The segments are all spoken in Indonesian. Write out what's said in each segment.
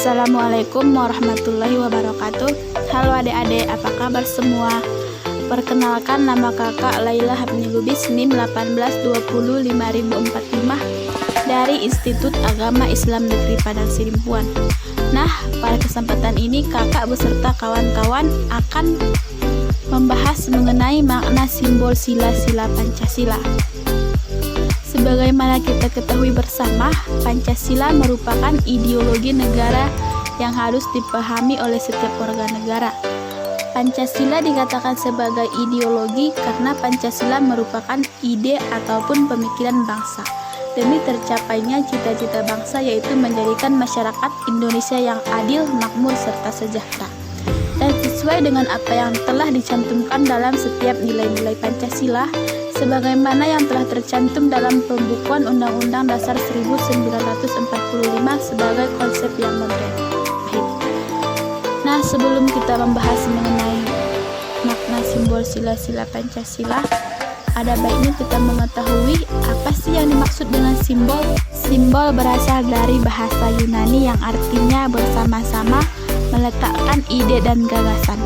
Assalamualaikum warahmatullahi wabarakatuh. Halo adik-adik, apa kabar semua? Perkenalkan, nama kakak Laila Hapni Lubis, NIM 1820545 dari Institut Agama Islam Negeri Padang Sidimpuan. Nah, pada kesempatan ini kakak beserta kawan-kawan akan membahas mengenai makna simbol sila-sila Pancasila. Sebagaimana kita ketahui bersama, Pancasila merupakan ideologi negara yang harus dipahami oleh setiap warga negara. Pancasila dikatakan sebagai ideologi karena Pancasila merupakan ide ataupun pemikiran bangsa demi tercapainya cita-cita bangsa, yaitu menjadikan masyarakat Indonesia yang adil, makmur, serta sejahtera, dan sesuai dengan apa yang telah dicantumkan dalam setiap nilai-nilai Pancasila sebagaimana yang telah tercantum dalam pembukuan Undang-Undang Dasar 1945 sebagai konsep yang modern. Nah, sebelum kita membahas mengenai makna simbol sila-sila Pancasila, ada baiknya kita mengetahui apa sih yang dimaksud dengan simbol. Simbol berasal dari bahasa Yunani yang artinya bersama-sama, meletakkan ide dan gagasan.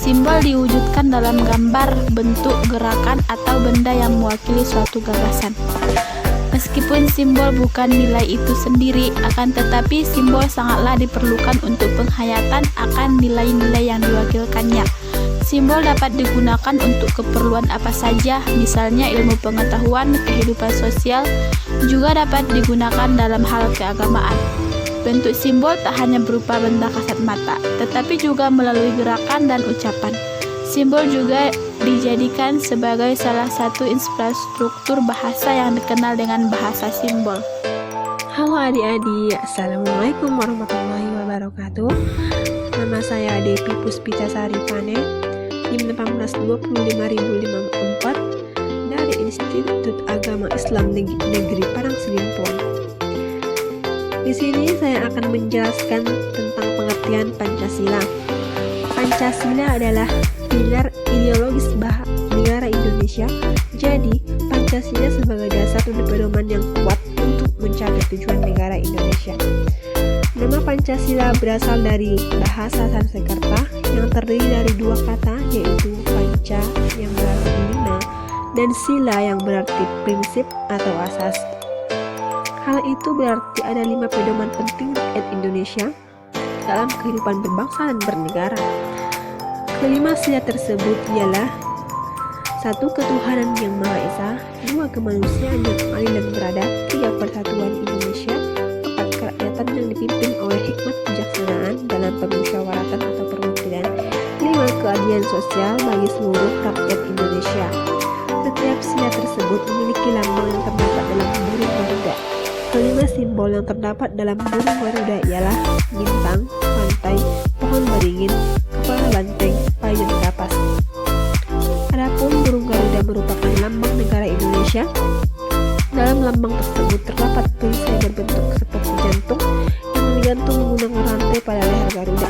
Simbol diwujudkan dalam gambar, bentuk, gerakan, atau benda yang mewakili suatu gagasan. Meskipun simbol bukan nilai itu sendiri, akan tetapi simbol sangatlah diperlukan untuk penghayatan akan nilai-nilai yang diwakilkannya. Simbol dapat digunakan untuk keperluan apa saja, misalnya ilmu pengetahuan, kehidupan sosial, juga dapat digunakan dalam hal keagamaan. Bentuk simbol tak hanya berupa benda kasat mata, tetapi juga melalui gerakan dan ucapan. Simbol juga dijadikan sebagai salah satu infrastruktur bahasa yang dikenal dengan bahasa simbol. Halo adik-adik, Assalamualaikum warahmatullahi wabarakatuh. Nama saya Devi Puspitasari Pane, NIM 1820554 dari Institut Agama Islam Negeri Padang Sidimpuan. Di sini saya akan menjelaskan tentang pengertian Pancasila. Pancasila adalah pilar ideologis negara Indonesia. Jadi, Pancasila sebagai dasar dan pedoman yang kuat untuk mencapai tujuan negara Indonesia. Nama Pancasila berasal dari bahasa Sanskerta yang terdiri dari dua kata, yaitu panca yang berarti lima dan sila yang berarti prinsip atau asas. Hal itu berarti ada 5 pedoman penting rakyat Indonesia dalam kehidupan berbangsa dan bernegara. Kelima sila tersebut ialah 1. Ketuhanan yang Maha Esa, 2. Kemanusiaan yang adil dan beradab, 3. Persatuan Indonesia, 4. Kerakyatan yang dipimpin oleh hikmat kebijaksanaan dalam permusyawaratan atau perwakilan, 5. Keadilan sosial bagi seluruh rakyat Indonesia. Setiap sila tersebut memiliki lambang yang terdapat dalam burung Garuda. Kelima simbol yang terdapat dalam burung Garuda ialah bintang, pantai, pohon beringin, kepala banteng, payung kapas. Adapun burung Garuda merupakan lambang negara Indonesia. Dalam lambang tersebut terdapat perisai berbentuk seperti jantung yang digantung menggunakan rantai pada leher Garuda.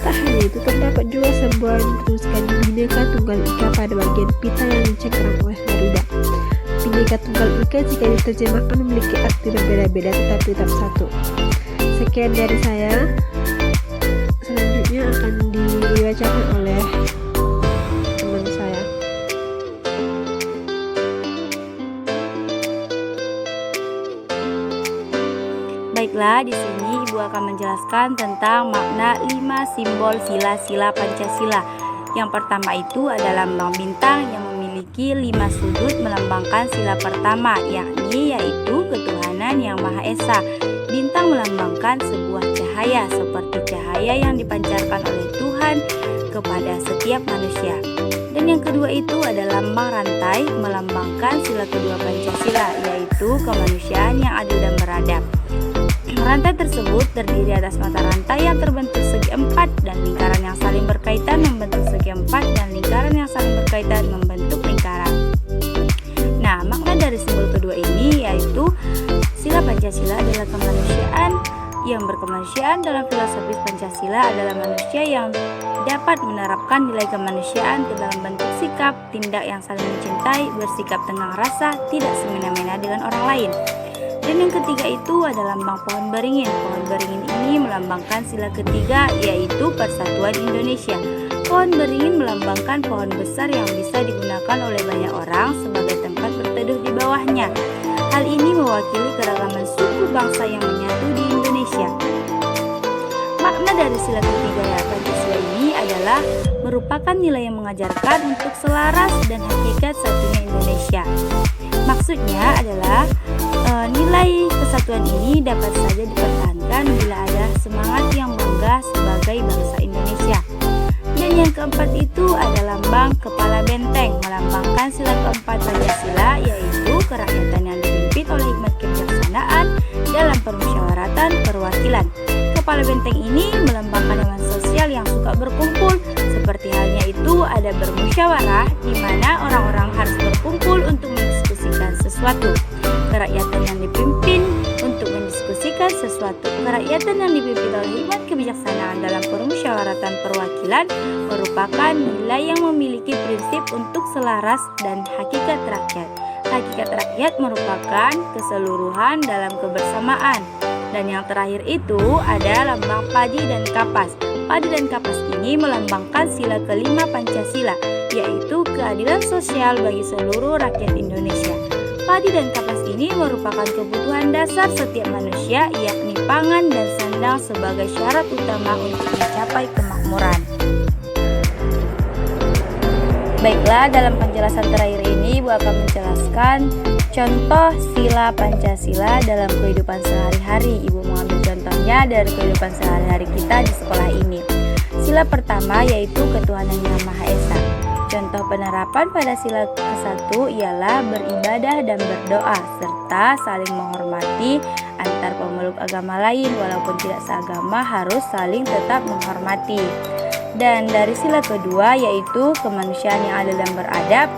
Tak hanya itu, terdapat juga sebuah yang bertuliskan Bhinneka Tunggal Ika pada bagian pita yang dicengkeram oleh Garuda. Bhinneka Tunggal Ika jika diterjemahkan memiliki arti berbeda-beda tetapi tetap satu. Sekian dari saya. Selanjutnya akan dibacakan oleh teman saya. Baiklah, di sini Ibu akan menjelaskan tentang makna 5 simbol sila-sila Pancasila. Yang pertama itu adalah lambang bintang yang memiliki 5 sudut melambangkan sila pertama, yaitu ketuhanan yang Maha Esa. Bintang melambangkan sebuah cahaya seperti cahaya yang dipancarkan oleh Tuhan kepada setiap manusia. Dan yang kedua itu adalah lambang rantai melambangkan sila kedua Pancasila, yaitu kemanusiaan yang adil dan beradab. Rantai tersebut terdiri atas mata rantai yang terbentuk segi empat dan lingkaran yang saling berkaitan membentuk segi empat dan lingkaran yang saling berkaitan membentuk lingkaran. Nah, makna dari simbol kedua ini yaitu sila Pancasila adalah kemanusiaan yang berkemanusiaan. Dalam filosofis Pancasila adalah manusia yang dapat menerapkan nilai kemanusiaan ke dalam bentuk sikap, tindak yang saling mencintai, bersikap tenggang rasa, tidak semena-mena dengan orang lain. Dan yang ketiga itu ada lambang pohon beringin. Pohon beringin ini melambangkan sila ketiga, yaitu persatuan Indonesia. Pohon beringin melambangkan pohon besar yang bisa digunakan oleh banyak orang sebagai tempat berteduh di bawahnya. Hal ini mewakili keragaman suku bangsa yang menyatu di Indonesia. Makna dari sila ketiga Pancasila ini adalah merupakan nilai yang mengajarkan untuk selaras dan hakikat satunya Indonesia. Maksudnya adalah nilai kesatuan ini dapat saja dipertahankan bila ada semangat yang bangga sebagai bangsa Indonesia. Dan yang keempat itu ada lambang kepala benteng, melambangkan sila keempat Pancasila, yaitu kerakyatan yang dipimpin oleh hikmat kebijaksanaan dalam permusyawaratan perwakilan. Kepala benteng ini melambangkan elemen sosial yang suka berkumpul, seperti halnya itu ada bermusyawarah, di mana orang-orang harus berkumpul untuk mendiskusikan sesuatu. Kerakyatan yang dipimpin untuk mendiskusikan sesuatu. Kerakyatan yang dipimpin oleh hikmat kebijaksanaan dalam permusyawaratan perwakilan merupakan nilai yang memiliki prinsip untuk selaras dan hakikat rakyat. Hakikat rakyat merupakan keseluruhan dalam kebersamaan. Dan yang terakhir itu ada lambang padi dan kapas. Padi dan kapas ini melambangkan sila kelima Pancasila, yaitu keadilan sosial bagi seluruh rakyat Indonesia. Padi dan kapas ini merupakan kebutuhan dasar setiap manusia, yakni pangan dan sandang sebagai syarat utama untuk mencapai kemakmuran. Baiklah, dalam penjelasan terakhir ini Ibu akan menjelaskan contoh sila Pancasila dalam kehidupan sehari-hari. Ibu mengambil contohnya dari kehidupan sehari-hari kita di sekolah ini. Sila pertama yaitu ketuhanan yang Maha Esa. Contoh penerapan pada sila ke-1 ialah beribadah dan berdoa serta saling menghormati antar pemeluk agama lain, walaupun tidak seagama harus saling tetap menghormati. Dan dari sila kedua yaitu kemanusiaan yang adil dan beradab.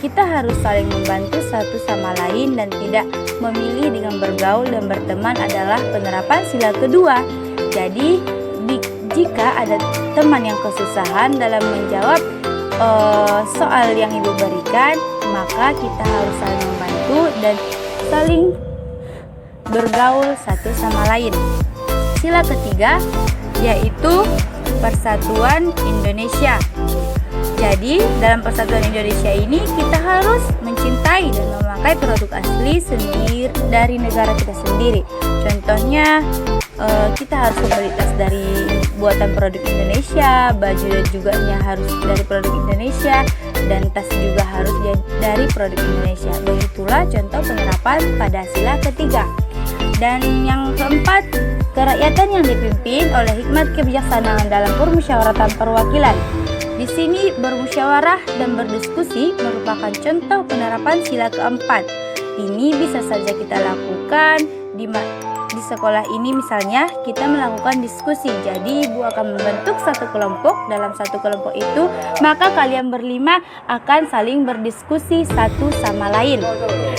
Kita harus saling membantu satu sama lain dan tidak memilih dengan bergaul dan berteman adalah penerapan sila kedua. Jadi jika ada teman yang kesusahan dalam menjawab soal yang Ibu berikan, maka kita harus saling membantu dan saling bergaul satu sama lain. Sila ketiga yaitu persatuan Indonesia. Jadi dalam persatuan Indonesia ini kita harus mencintai dan memakai produk asli sendiri dari negara kita sendiri. Contohnya kita harus membeli tas dari buatan produk Indonesia, baju juga harus dari produk Indonesia, dan tas juga harus dari produk Indonesia. Begitulah contoh penerapan pada sila ketiga. Dan yang keempat, kerakyatan yang dipimpin oleh hikmat kebijaksanaan dalam permusyawaratan perwakilan. Di sini bermusyawarah dan berdiskusi merupakan contoh penerapan sila keempat. Ini bisa saja kita lakukan di sekolah ini, misalnya kita melakukan diskusi. Jadi Ibu akan membentuk satu kelompok. Dalam satu kelompok itu maka kalian berlima akan saling berdiskusi satu sama lain.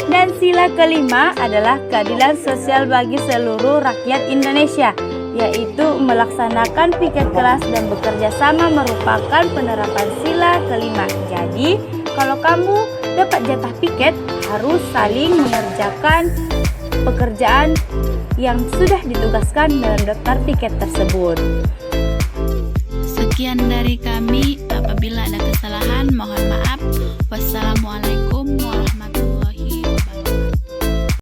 Dan sila kelima adalah keadilan sosial bagi seluruh rakyat Indonesia, yaitu melaksanakan piket kelas dan bekerja sama merupakan penerapan sila kelima. Jadi kalau kamu dapat jatah piket harus saling mengerjakan pekerjaan yang sudah ditugaskan dalam daftar piket tersebut. Sekian dari kami, apabila ada kesalahan mohon maaf. Wassalamualaikum